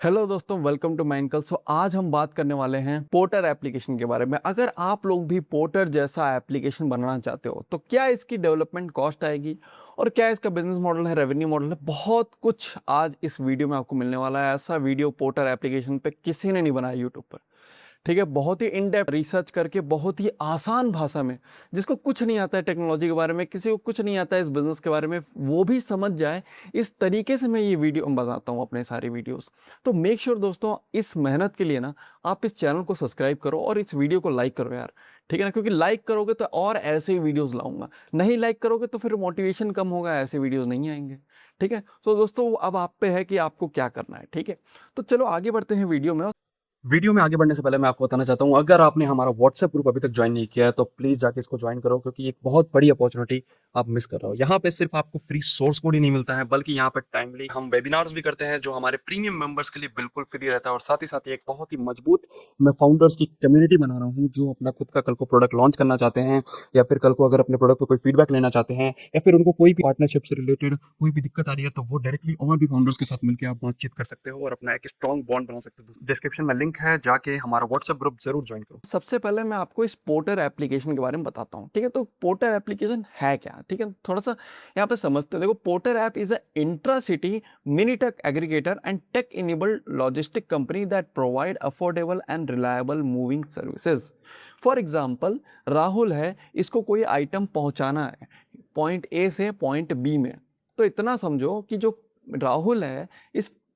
Hello दोस्तों, welcome to my uncle. आज हम बात करने वाले हैं पोर्टर एप्लीकेशन के बारे में। अगर आप लोग भी पोर्टर जैसा एप्लीकेशन बनाना चाहते हो तो क्या इसकी डेवलपमेंट कॉस्ट आएगी और क्या इसका बिजनेस मॉडल है, रेवेन्यू मॉडल है, बहुत कुछ आज इस वीडियो में आपको मिलने वाला है। ऐसा वीडियो पोर्टर एप्लीकेशन पे किसी ने नहीं बनाया यूट्यूब पर। ठीक है, बहुत ही इन डेप्थ रिसर्च करके बहुत ही आसान भाषा में, जिसको कुछ नहीं आता है टेक्नोलॉजी के बारे में, किसी को कुछ नहीं आता है इस बिजनेस के बारे में, वो भी समझ जाए, इस तरीके से मैं ये वीडियो बनाता हूँ अपने सारे वीडियोस। तो मेक श्योर दोस्तों, इस मेहनत के लिए ना आप इस चैनल को सब्सक्राइब करो और इस वीडियो को लाइक करो यार। ठीक है ना, क्योंकि लाइक करोगे तो और ऐसे ही वीडियोस लाऊंगा, नहीं लाइक करोगे तो फिर मोटिवेशन कम होगा, ऐसे वीडियोस नहीं आएंगे। ठीक है, तो दोस्तों अब आप पे है कि आपको क्या करना है। ठीक है, तो चलो आगे बढ़ते हैं वीडियो में। वीडियो में आगे बढ़ने से पहले मैं आपको बताना चाहता हूँ, अगर आपने हमारा व्हाट्सएप ग्रुप अभी तक ज्वाइन नहीं किया है तो प्लीज़ जाके इसको ज्वाइन करो, क्योंकि एक बहुत बड़ी अपॉर्चुनिटी आप मिस कर रहे हो। यहाँ पे सिर्फ आपको फ्री सोर्स कोड ही नहीं मिलता है, बल्कि यहाँ पे टाइमली हम वेबिनार्स भी करते हैं जो हमारे प्रीमियम मेंबर्स के लिए बिल्कुल फ्री रहता है। और साथ ही एक बहुत ही मजबूत मैं फाउंडर्स की कम्युनिटी बना रहा हूँ जो अपना खुद का कल को प्रोडक्ट लॉन्च करना चाहते हैं, या फिर कल को अगर अपने प्रोडक्ट पर कोई फीडबैक लेना चाहते हैं, या फिर उनको कोई भी पार्टनरशिप से रिलेटेड कोई भी दिक्कत आ रही है, तो वो डायरेक्टली और भी फाउंडर्स के साथ मिलकर आप बातचीत कर सकते हो और अपना एक स्ट्रॉन्ग बॉन्ड बना सकते हो। डिस्क्रिप्शन में लिंक है, जाके हमारा व्हाट्सएप ग्रुप जरूर ज्वाइन करो। सबसे पहले मैं आपको इस पोर्टर एप्लीकेशन के बारे में बताता हूँ। ठीक है, तो पोर्टर एप्लीकेशन है क्या? ठीक है, थोड़ा सा यहाँ पे समझते हैं। देखो, Porter app is a intra city mini tech aggregator and tech enabled logistic company that provide affordable and reliable moving services. For example, Rahul है, इसको कोई आइटम पहुंचाना है पॉइंट ए से पॉइंट बी में। तो इतना समझो कि जो राहुल है,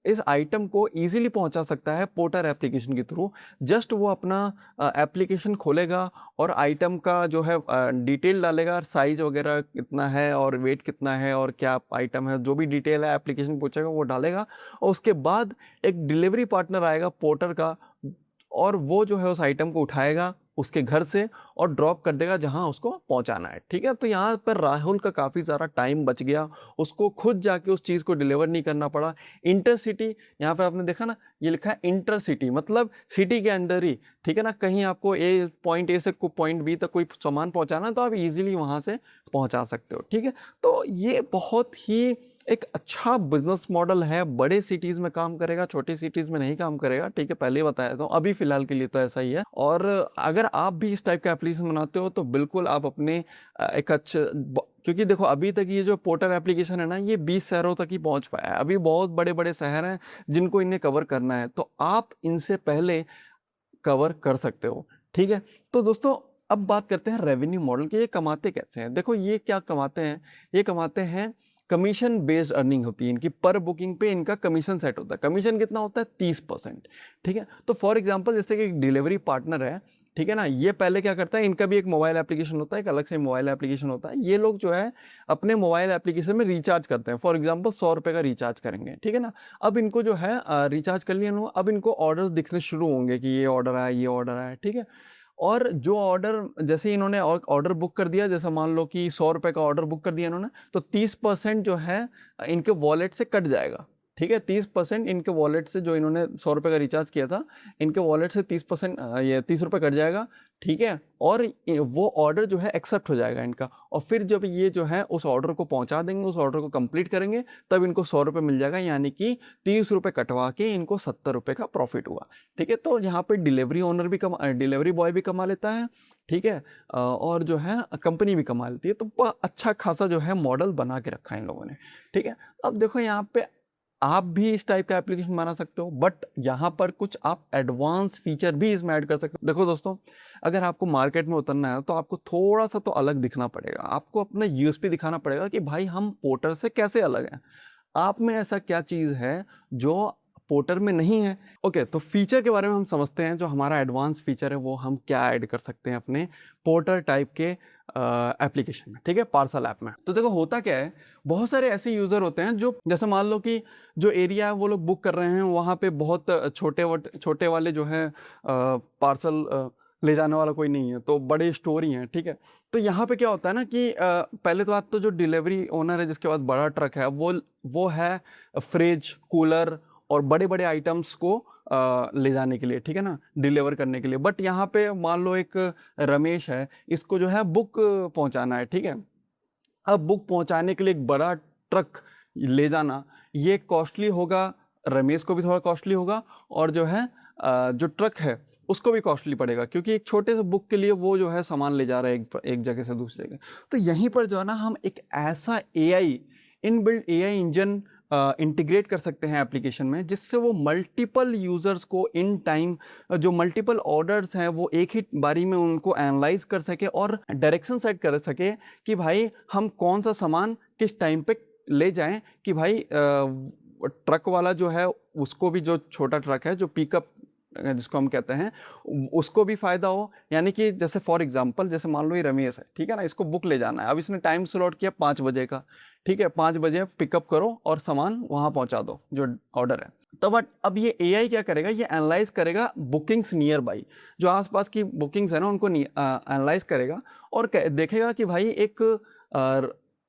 इस आइटम को इजीली पहुंचा सकता है पोर्टर एप्लीकेशन के थ्रू। जस्ट वो अपना एप्लीकेशन खोलेगा और आइटम का जो है डिटेल डालेगा, साइज वगैरह कितना है और वेट कितना है और क्या आइटम है, जो भी डिटेल है एप्लीकेशन पूछेगा वो डालेगा। और उसके बाद एक डिलीवरी पार्टनर आएगा पोर्टर का, और वो जो है उस आइटम को उठाएगा उसके घर से और ड्रॉप कर देगा जहां उसको पहुंचाना है। ठीक है, तो यहाँ पर राहुल का काफ़ी सारा टाइम बच गया, उसको खुद जाके उस चीज़ को डिलीवर नहीं करना पड़ा। इंटरसिटी, यहाँ पर आपने देखा ना, ये लिखा है इंटरसिटी, मतलब सिटी के अंदर ही। ठीक है ना, कहीं आपको पॉइंट ए से पॉइंट बी तक कोई सामान पहुंचाना है तो आप इजीली वहां से पहुंचा सकते हो। ठीक है, तो ये बहुत ही एक अच्छा बिजनेस मॉडल है। बड़े सिटीज़ में काम करेगा, छोटी सिटीज़ में नहीं काम करेगा। ठीक है, पहले ही बताया था, अभी फिलहाल के लिए तो ऐसा ही है। और अगर आप भी इस टाइप का एप्लीकेशन बनाते हो तो बिल्कुल आप अपने एक अच्छे, क्योंकि देखो अभी तक ये जो पोर्टर एप्लीकेशन है ना, ये 20 शहरों तक ही पहुंच पाया है। अभी बहुत बड़े बड़े शहर हैं जिनको इन्हें कवर करना है, तो आप इनसे पहले कवर कर सकते हो। ठीक है, तो दोस्तों अब बात करते हैं रेवेन्यू मॉडल के। ये कमाते कैसे हैं? देखो ये क्या कमाते हैं, ये कमाते हैं कमीशन बेस्ड अर्निंग होती है इनकी। पर बुकिंग पे इनका कमीशन सेट होता है। कमीशन कितना होता है? 30%। ठीक है, तो फॉर एग्जांपल जैसे कि एक डिलीवरी पार्टनर है, ठीक है ना, ये पहले क्या करता है, इनका भी एक मोबाइल एप्लीकेशन होता है, एक अलग से मोबाइल एप्लीकेशन होता है। ये लोग जो है अपने मोबाइल एप्लीकेशन में रिचार्ज करते हैं। फॉर एग्जांपल 100 रुपये का रिचार्ज करेंगे। ठीक है ना, अब इनको जो है रिचार्ज कर लिया इन्होंने, अब इनको ऑर्डर्स दिखने शुरू होंगे कि ये ऑर्डर आया, ये ऑर्डर आया। ठीक है, और जो ऑर्डर जैसे इन्होंने ऑर्डर बुक कर दिया, जैसे मान लो कि 100 रुपये का ऑर्डर बुक कर दिया इन्होंने, तो 30% जो है इनके वॉलेट से कट जाएगा। ठीक है, 30% इनके वॉलेट से, जो इन्होंने 100 रुपये का रिचार्ज किया था, इनके वॉलेट से 30%, ये 30 रुपये कट जाएगा। ठीक है, और वो ऑर्डर जो है एक्सेप्ट हो जाएगा इनका। और फिर जब ये जो है उस ऑर्डर को पहुंचा देंगे, उस ऑर्डर को कंप्लीट करेंगे, तब इनको 100 रुपये मिल जाएगा, यानी कि 30 रुपये कटवा के इनको 70 रुपये का प्रॉफिट हुआ। ठीक है, तो यहाँ पे डिलीवरी ओनर भी डिलीवरी बॉय भी कमा लेता है। ठीक है, और जो है कंपनी भी कमा लेती है। तो अच्छा खासा जो है मॉडल बना के रखा है इन लोगों ने। ठीक है, अब देखो यहाँ पे आप भी इस टाइप का एप्लीकेशन बना सकते हो, बट यहाँ पर कुछ आप एडवांस फीचर भी इसमें ऐड कर सकते हो। देखो दोस्तों, अगर आपको मार्केट में उतरना है तो आपको थोड़ा सा तो अलग दिखना पड़ेगा। आपको अपना यूएसपी दिखाना पड़ेगा कि भाई हम पोर्टर से कैसे अलग हैं। आप में ऐसा क्या चीज़ है जो पोर्टर में नहीं है? ओके, तो फीचर के बारे में हम समझते हैं। जो हमारा एडवांस फीचर है वो हम क्या ऐड कर सकते हैं अपने पोर्टर टाइप के एप्लीकेशन में। ठीक है, पार्सल ऐप में। तो देखो होता क्या है, बहुत सारे ऐसे यूज़र होते हैं जो, जैसे मान लो कि जो एरिया है वो लोग बुक कर रहे हैं, वहाँ पे बहुत छोटे वाले जो है पार्सल ले जाने वाला कोई नहीं है, तो बड़े स्टोर ही हैं। ठीक है, तो यहाँ पे क्या होता है ना कि पहले तो बात, तो जो डिलीवरी ओनर है जिसके पास बड़ा ट्रक है, वो है फ्रिज, कूलर और बड़े बड़े आइटम्स को ले जाने के लिए। ठीक है ना, डिलीवर करने के लिए। बट यहाँ पे मान लो एक रमेश है, इसको जो है बुक पहुँचाना है। ठीक है, अब बुक पहुँचाने के लिए एक बड़ा ट्रक ले जाना, ये कॉस्टली होगा रमेश को भी थोड़ा कॉस्टली होगा और जो है जो ट्रक है उसको भी कॉस्टली पड़ेगा, क्योंकि एक छोटे से बुक के लिए वो जो है सामान ले जा रहा है एक जगह से दूसरी जगह। तो यहीं पर जो है ना हम एक ऐसा AI, inbuilt AI engine integrate कर सकते हैं एप्लीकेशन में, जिससे वो मल्टीपल यूज़र्स को इन टाइम जो मल्टीपल ऑर्डर्स हैं वो एक ही बारी में उनको एनालाइज कर सके और डायरेक्शन सेट कर सके कि भाई हम कौन सा सामान किस टाइम पे ले जाएं, कि भाई ट्रक वाला जो है उसको भी, जो छोटा ट्रक है जो पिकअप जिसको हम कहते हैं, उसको भी फ़ायदा हो। यानी कि जैसे फॉर एग्जांपल, जैसे मान लो ये रमेश है, ठीक है ना, इसको बुक ले जाना है, अब इसने टाइम स्लॉट किया 5 बजे का, ठीक है, 5 बजे पिकअप करो और सामान वहाँ पहुँचा दो जो ऑर्डर है। तो बट अब ये एआई क्या करेगा, ये एनालाइज करेगा बुकिंग्स नियर बाई, जो आसपास की बुकिंग्स है ना उनको एनालाइज करेगा और देखेगा कि भाई एक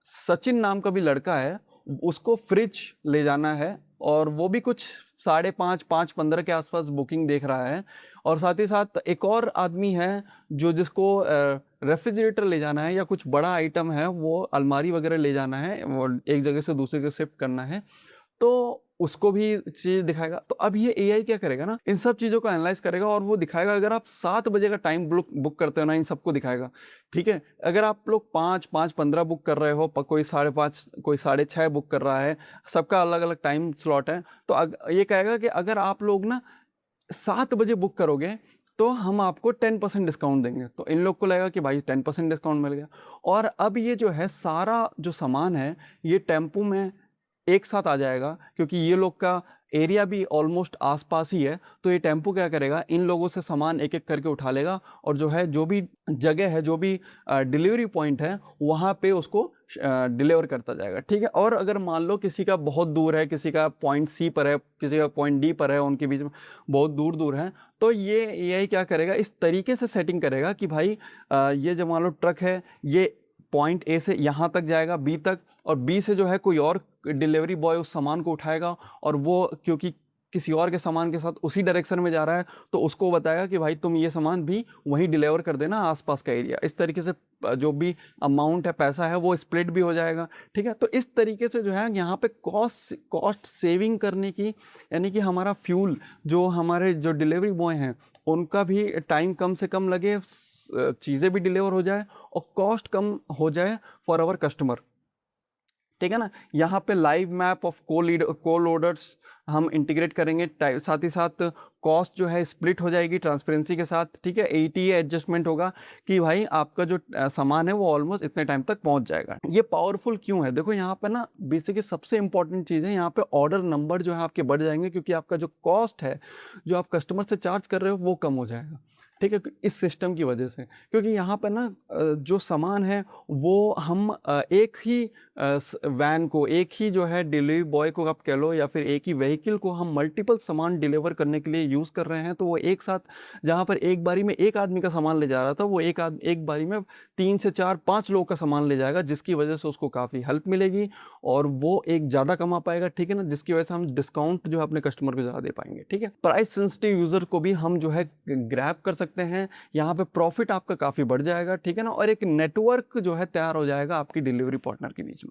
सचिन नाम का भी लड़का है, उसको फ्रिज ले जाना है और वो भी कुछ 5:30 5:15 के आसपास बुकिंग देख रहा है, और साथ ही साथ एक और आदमी है जो जिसको रेफ्रिजरेटर ले जाना है या कुछ बड़ा आइटम है, वो अलमारी वगैरह ले जाना है, वो एक जगह से दूसरी जगह शिफ्ट करना है, तो उसको भी चीज़ दिखाएगा। तो अब ये एआई क्या करेगा ना, इन सब चीज़ों को एनालाइज करेगा और वो दिखाएगा। अगर आप 7 बजे का टाइम बुक करते हो ना, इन सबको दिखाएगा, ठीक है। अगर आप लोग 5:15 बुक कर रहे हो, कोई 5:30, कोई 6:30 बुक कर रहा है, सबका अलग अलग टाइम स्लॉट है, तो ये कहेगा कि अगर आप लोग ना 7 बजे बुक करोगे तो हम आपको 10% डिस्काउंट देंगे। तो इन लोग को लगेगा कि भाई 10% डिस्काउंट मिल गया। और अब ये जो है सारा जो सामान है ये टेम्पो में एक साथ आ जाएगा, क्योंकि ये लोग का एरिया भी ऑलमोस्ट आसपास ही है। तो ये टेम्पो क्या करेगा, इन लोगों से सामान एक एक करके उठा लेगा और जो है जो भी जगह है, जो भी डिलीवरी पॉइंट है, वहाँ पे उसको डिलीवर करता जाएगा, ठीक है। और अगर मान लो किसी का बहुत दूर है, किसी का पॉइंट सी पर है, किसी का पॉइंट डी पर है, उनके बीच में बहुत दूर दूर है, तो ये एआई क्या करेगा, इस तरीके से सेटिंग करेगा कि भाई ये जो मान लो ट्रक है, ये पॉइंट ए से यहाँ तक जाएगा बी तक, और बी से जो है कोई और डिलीवरी बॉय उस सामान को उठाएगा, और वो क्योंकि किसी और के सामान के साथ उसी डायरेक्शन में जा रहा है, तो उसको बताएगा कि भाई तुम ये सामान भी वहीं डिलीवर कर देना आसपास का एरिया। इस तरीके से जो भी अमाउंट है, पैसा है, वो स्प्लिट भी हो जाएगा, ठीक है। तो इस तरीके से जो है यहाँ पे कॉस्ट सेविंग करने की, यानी कि हमारा फ्यूल, जो हमारे जो डिलीवरी बॉय हैं उनका भी टाइम कम से कम लगे, चीज़ें भी डिलीवर हो जाए और कॉस्ट कम हो जाए फॉर आवर कस्टमर, ठीक है ना। यहाँ पे live map of coal orders हम इंटीग्रेट करेंगे, साथ ही साथ कॉस्ट जो है स्प्लिट हो जाएगी ट्रांसपेरेंसी के साथ, ठीक है। एटीए एडजस्टमेंट होगा कि भाई आपका जो सामान है वो ऑलमोस्ट इतने टाइम तक पहुंच जाएगा। ये पावरफुल क्यों है, देखो यहाँ पे ना बेसिकली सबसे इंपॉर्टेंट चीज़ है, यहाँ पे ऑर्डर नंबर जो है आपके बढ़ जाएंगे, क्योंकि आपका जो कॉस्ट है जो आप कस्टमर से चार्ज कर रहे हो वो कम हो जाएगा, ठीक है, इस सिस्टम की वजह से। क्योंकि यहाँ पर ना जो सामान है वो हम एक ही वैन को, एक ही जो है डिलीवरी बॉय को आप कह लो, या फिर एक ही व्हीकल को हम मल्टीपल सामान डिलीवर करने के लिए यूज़ कर रहे हैं। तो वो एक साथ, जहाँ पर एक बारी में एक आदमी का सामान ले जा रहा था, वो एक बारी में 3 से 4 5 लोगों का सामान ले जाएगा, जिसकी वजह से उसको काफ़ी हेल्प मिलेगी और वो एक ज़्यादा कमा पाएगा, ठीक है ना, जिसकी वजह से हम डिस्काउंट जो है अपने कस्टमर को ज़्यादा दे पाएंगे, ठीक है। प्राइस सेंसिटिव यूज़र को भी हम जो है ग्रैब कर सकते हैं, यहाँ पे प्रॉफिट आपका काफ़ी बढ़ जाएगा, ठीक है ना, और एक नेटवर्क जो है तैयार हो जाएगा आपकी डिलीवरी पार्टनर के बीच में,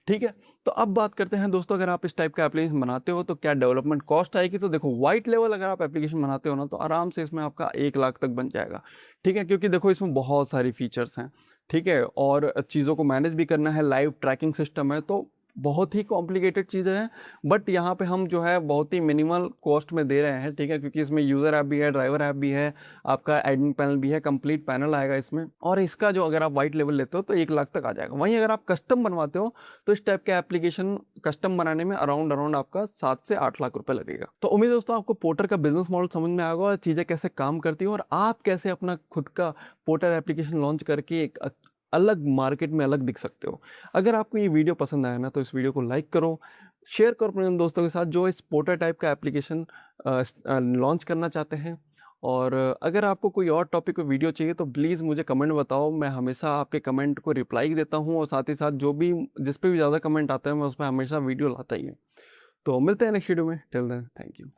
ठीक है। तो अब बात करते हैं दोस्तों, अगर आप इस टाइप का एप्लीकेशन बनाते हो तो क्या डेवलपमेंट कॉस्ट आएगी। तो देखो वाइट लेवल अगर आप एप्लीकेशन बनाते हो ना, तो आराम से इसमें आपका 1 लाख तक बन जाएगा, ठीक है, क्योंकि देखो इसमें बहुत सारी फीचर्स हैं, ठीक है, और चीज़ों को मैनेज भी करना है, लाइव ट्रैकिंग सिस्टम है, तो बहुत ही कॉम्प्लिकेटेड चीज़ें हैं। बट यहाँ पे हम जो है बहुत ही मिनिमल कॉस्ट में दे रहे हैं, ठीक है, क्योंकि इसमें यूज़र ऐप भी है, ड्राइवर ऐप भी है, आपका एडमिन पैनल भी है, कंप्लीट पैनल आएगा इसमें, और इसका जो अगर आप वाइट लेवल लेते हो तो 1 लाख तक आ जाएगा। वहीं अगर आप कस्टम बनवाते हो तो इस टाइप के एप्लीकेशन कस्टम बनाने में अराउंड आपका 7 से 8 लाख रुपए लगेगा। तो उम्मीद दोस्तों आपको पोर्टर का बिजनेस मॉडल समझ में आएगा और चीज़ें कैसे काम करती है, और आप कैसे अपना खुद का पोर्टर एप्लीकेशन लॉन्च करके एक अलग मार्केट में अलग दिख सकते हो। अगर आपको ये वीडियो पसंद आया ना, तो इस वीडियो को लाइक करो, शेयर करो अपने दोस्तों के साथ जो इस पोर्टर टाइप का एप्लीकेशन लॉन्च करना चाहते हैं। और अगर आपको कोई और टॉपिक पे वीडियो चाहिए तो प्लीज़ मुझे कमेंट बताओ, मैं हमेशा आपके कमेंट को रिप्लाई देता हूँ, और साथ ही साथ जो भी जिस पे भी ज़्यादा कमेंट आता है मैं उस पर हमेशा वीडियो लाता ही हूँ। तो मिलते हैं नेक्स्ट वीडियो में, टिल देन थैंक यू।